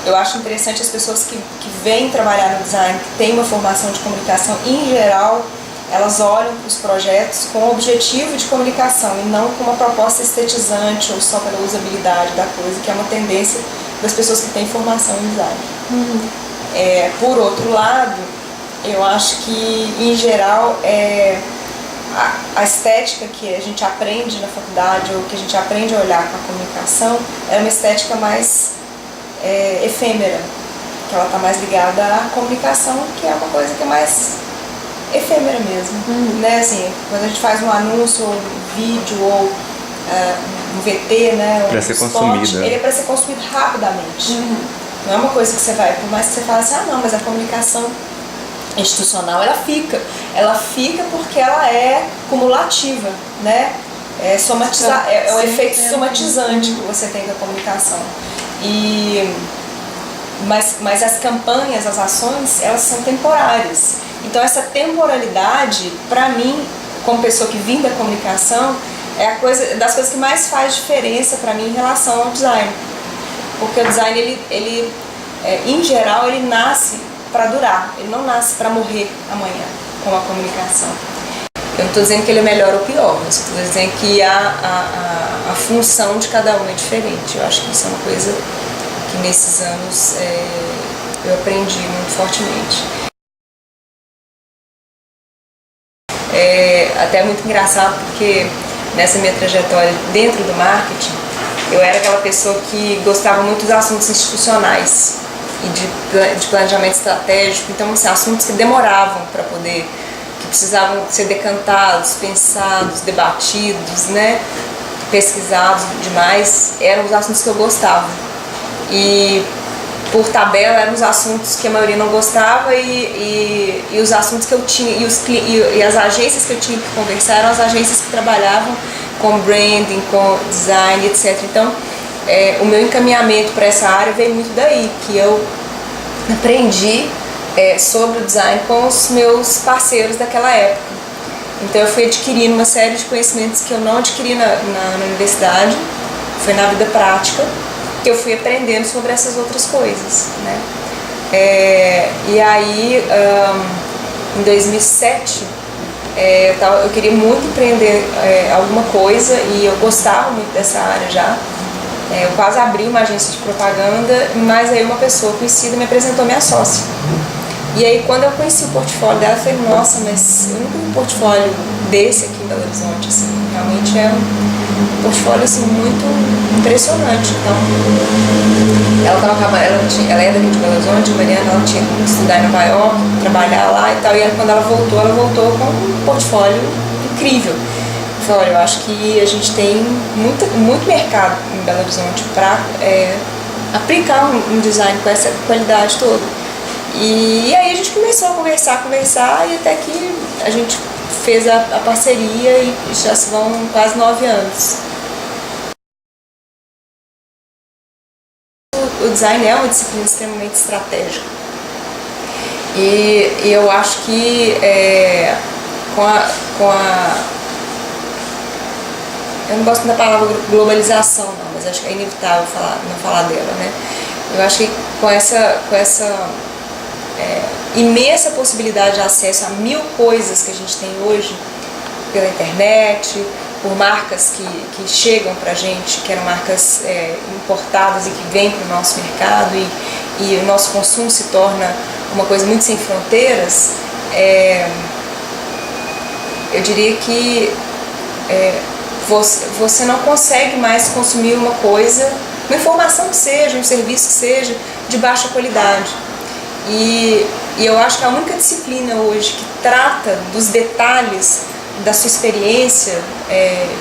Eu acho interessante as pessoas que vêm trabalhar no design, que têm uma formação de comunicação, em geral, elas olham para os projetos com o objetivo de comunicação e não com uma proposta estetizante ou só pela usabilidade da coisa, que é uma tendência das pessoas que têm formação em design. Por outro lado, eu acho que, em geral, a estética que a gente aprende na faculdade ou que a gente aprende a olhar com a comunicação é uma estética mais efêmera, que ela está mais ligada à comunicação, que é uma coisa que é mais efêmera mesmo, né? Assim, quando a gente faz um anúncio, ou um vídeo, ou um VT, né? Para ser consumido. Ele é para ser consumido rapidamente. Não é uma coisa que você vai, por mais que você fale assim, não, mas a comunicação institucional, ela fica porque ela é cumulativa, né? É o efeito somatizante que você tem da comunicação. Mas as campanhas, as ações, elas são temporárias. Então essa temporalidade, para mim, como pessoa que vim da comunicação, é das coisas que mais faz diferença para mim em relação ao design. Porque o design, em geral, ele nasce para durar, ele não nasce para morrer amanhã, como a comunicação. Eu não estou dizendo que ele é melhor ou pior, mas estou dizendo que a função de cada um é diferente. Eu acho que isso é uma coisa que nesses anos eu aprendi muito fortemente. Até muito engraçado porque nessa minha trajetória dentro do marketing, eu era aquela pessoa que gostava muito dos assuntos institucionais e de planejamento estratégico, então assim, assuntos que demoravam para poder, que precisavam ser decantados, pensados, debatidos, né, pesquisados demais, eram os assuntos que eu gostava. E por tabela eram os assuntos que a maioria não gostava e os assuntos que eu tinha e as agências que eu tinha que conversar eram as agências que trabalhavam com branding, com design, etc. Então o meu encaminhamento para essa área veio muito daí, que eu aprendi sobre o design com os meus parceiros daquela época. Então eu fui adquirindo uma série de conhecimentos que eu não adquiri na universidade, foi na vida prática que eu fui aprendendo sobre essas outras coisas, né? E aí, em 2007, eu queria muito empreender alguma coisa e eu gostava muito dessa área já. Eu quase abri uma agência de propaganda, mas aí uma pessoa conhecida me apresentou minha sócia. E aí quando eu conheci o portfólio dela, eu falei, nossa, mas eu nunca vi um portfólio desse aqui em Belo Horizonte, assim, realmente é um portfólio assim, muito impressionante. Então, ela é daqui de Belo Horizonte, a Mariana, ela tinha que estudar em Nova York, trabalhar lá e tal, e aí, quando ela voltou com um portfólio incrível. Eu falei, olha, eu acho que a gente tem muito mercado em Belo Horizonte para aplicar um design com essa qualidade toda. E aí a gente começou a conversar e até que a gente fez a parceria e já se vão quase 9 anos. O design é uma disciplina extremamente estratégica. E eu acho que eu não gosto da palavra globalização, não, mas acho que é inevitável não falar dela, né? Eu acho que com essa imensa possibilidade de acesso a 1000 coisas que a gente tem hoje pela internet, por marcas que chegam pra gente, que eram marcas importadas e que vêm para o nosso mercado e o nosso consumo se torna uma coisa muito sem fronteiras, eu diria que você não consegue mais consumir uma coisa, uma informação que seja, um serviço que seja, de baixa qualidade. E eu acho que a única disciplina hoje que trata dos detalhes da sua experiência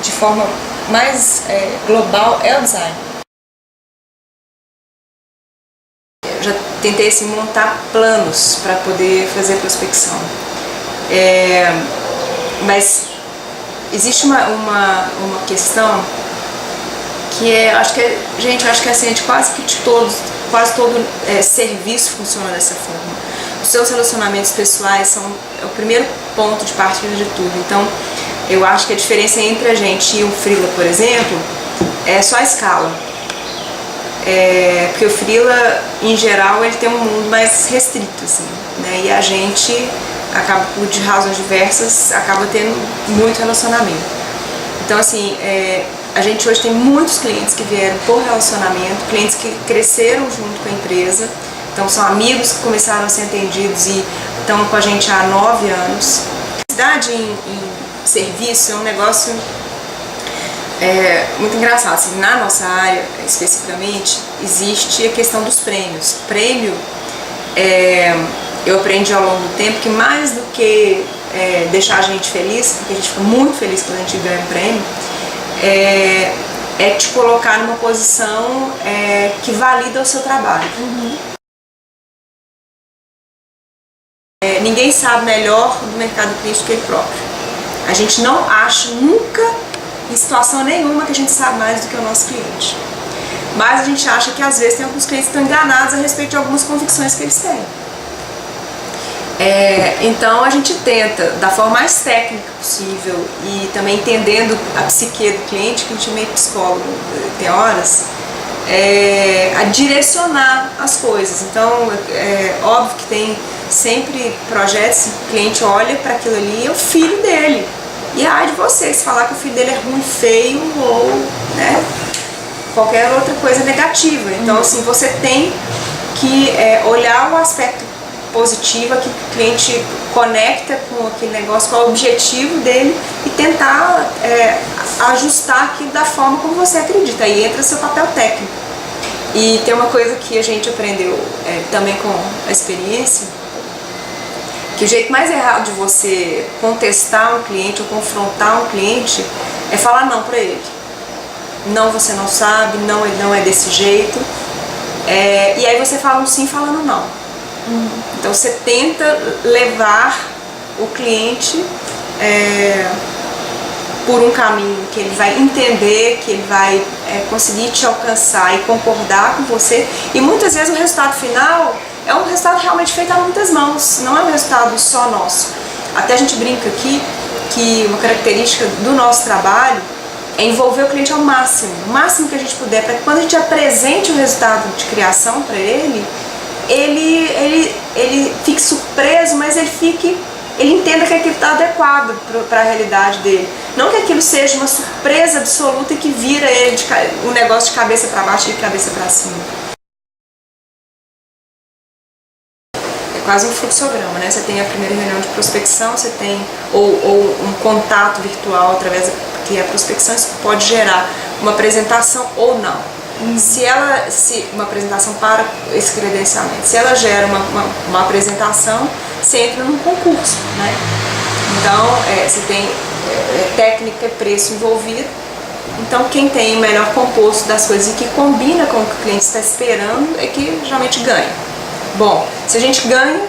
de forma mais global é o design. Eu já tentei assim, montar planos para poder fazer prospecção, mas existe uma questão que eu acho que assim, quase todo serviço funciona dessa forma. Os seus relacionamentos pessoais são o primeiro ponto de partida de tudo. Então, eu acho que a diferença entre a gente e um freela, por exemplo, é só a escala. Porque o freela, em geral, ele tem um mundo mais restrito, assim, né? E a gente acaba, de razões diversas, acaba tendo muito relacionamento. Então, assim, a gente hoje tem muitos clientes que vieram por relacionamento, clientes que cresceram junto com a empresa, então são amigos que começaram a ser atendidos e estão com a gente há 9 anos. A cidade em serviço é um negócio muito engraçado. Assim, na nossa área, especificamente, existe a questão dos prêmios. Prêmio, eu aprendi ao longo do tempo que mais do que deixar a gente feliz, porque a gente fica muito feliz quando a gente ganha um prêmio, é te colocar numa posição que valida o seu trabalho. Ninguém sabe melhor do mercado do cliente do que ele próprio. A gente não acha nunca, em situação nenhuma, que a gente sabe mais do que o nosso cliente. Mas a gente acha que às vezes tem alguns clientes que estão enganados a respeito de algumas convicções que eles têm. Então a gente tenta, da forma mais técnica possível e também entendendo a psique do cliente, que a gente é meio psicólogo, tem horas, a direcionar as coisas. Então óbvio que tem sempre projetos, o cliente olha para aquilo ali, é o filho dele. E ai de você, se falar que o filho dele é ruim, feio ou qualquer outra coisa negativa. Então assim, você tem que olhar o aspecto positivo, que o cliente conecta com aquele negócio, qual é o objetivo dele e tentar ajustar aquilo da forma como você acredita. Aí entra seu papel técnico. E tem uma coisa que a gente aprendeu também com a experiência, que o jeito mais errado de você contestar um cliente ou confrontar um cliente é falar não para ele. Não, você não sabe, não é desse jeito. E aí você fala um sim falando não. Então você tenta levar o cliente por um caminho que ele vai entender, que ele vai conseguir te alcançar e concordar com você. E muitas vezes o resultado final é um resultado realmente feito a muitas mãos, não é um resultado só nosso. Até a gente brinca aqui que uma característica do nosso trabalho é envolver o cliente ao máximo, o máximo que a gente puder, para que quando a gente apresente o resultado de criação para ele fique surpreso, mas ele entenda que aquilo está adequado para a realidade dele. Não que aquilo seja uma surpresa absoluta e que vira ele um negócio de cabeça para baixo e de cabeça para cima. Quase um fluxograma, né? Você tem a primeira reunião de prospecção, você tem ou um contato virtual através que a prospecção pode gerar uma apresentação ou não. Se uma apresentação para esse credenciamento, se ela gera uma apresentação, você entra num concurso, né? Então você tem técnica e preço envolvido. Então quem tem o melhor composto das coisas e que combina com o que o cliente está esperando é que geralmente ganha. Bom, se a gente ganha,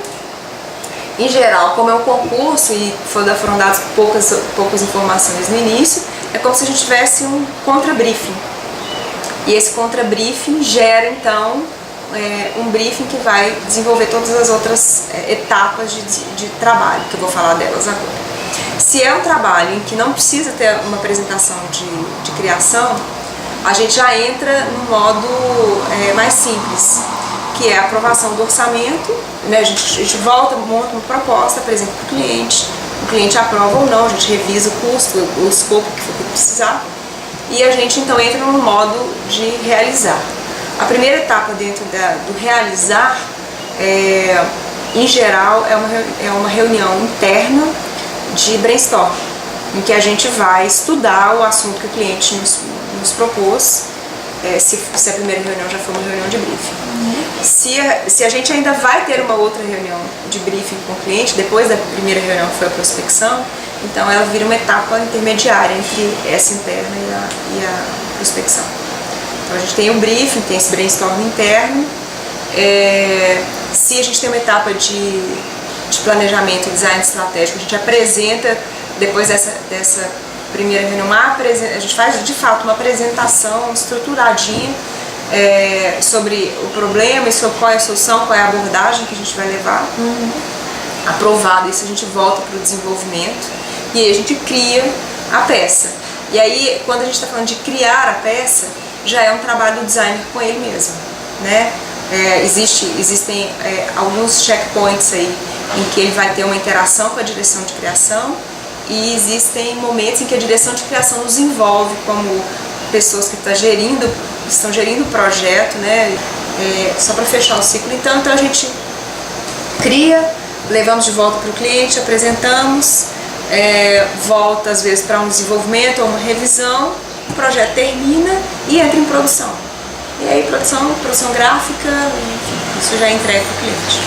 em geral, como é um concurso e foram dadas poucas informações no início, é como se a gente tivesse um contra-briefing. E esse contra-briefing gera, então, um briefing que vai desenvolver todas as outras etapas de trabalho, que eu vou falar delas agora. Se é um trabalho em que não precisa ter uma apresentação de criação, a gente já entra no modo mais simples, que é a aprovação do orçamento, né? A gente volta, monta uma proposta, apresenta para o cliente aprova ou não, a gente revisa o custo, o escopo que for precisar, e a gente então entra no modo de realizar. A primeira etapa dentro do realizar, em geral, é uma reunião interna de brainstorm, em que a gente vai estudar o assunto que o cliente nos propôs, se a primeira reunião já foi uma reunião de briefing. Se a gente ainda vai ter uma outra reunião de briefing com o cliente, depois da primeira reunião que foi a prospecção, então ela vira uma etapa intermediária entre essa interna e a prospecção. Então a gente tem um briefing, tem esse brainstorm interno. Se a gente tem uma etapa de planejamento e design estratégico, a gente apresenta, depois dessa primeira reunião, a gente faz de fato uma apresentação estruturadinha sobre o problema e sobre qual é a solução, qual é a abordagem que a gente vai levar. Aprovado isso, a gente volta para o desenvolvimento e aí a gente cria a peça. E aí, quando a gente está falando de criar a peça, já é um trabalho do designer com ele mesmo, né? Existem alguns checkpoints aí em que ele vai ter uma interação com a direção de criação, e existem momentos em que a direção de criação nos envolve como pessoas que estão gerindo o projeto, né? Só para fechar o ciclo. Então a gente cria, levamos de volta para o cliente, apresentamos, volta às vezes para um desenvolvimento ou uma revisão, o projeto termina e entra em produção. E aí produção gráfica, enfim, isso já entrega para o cliente.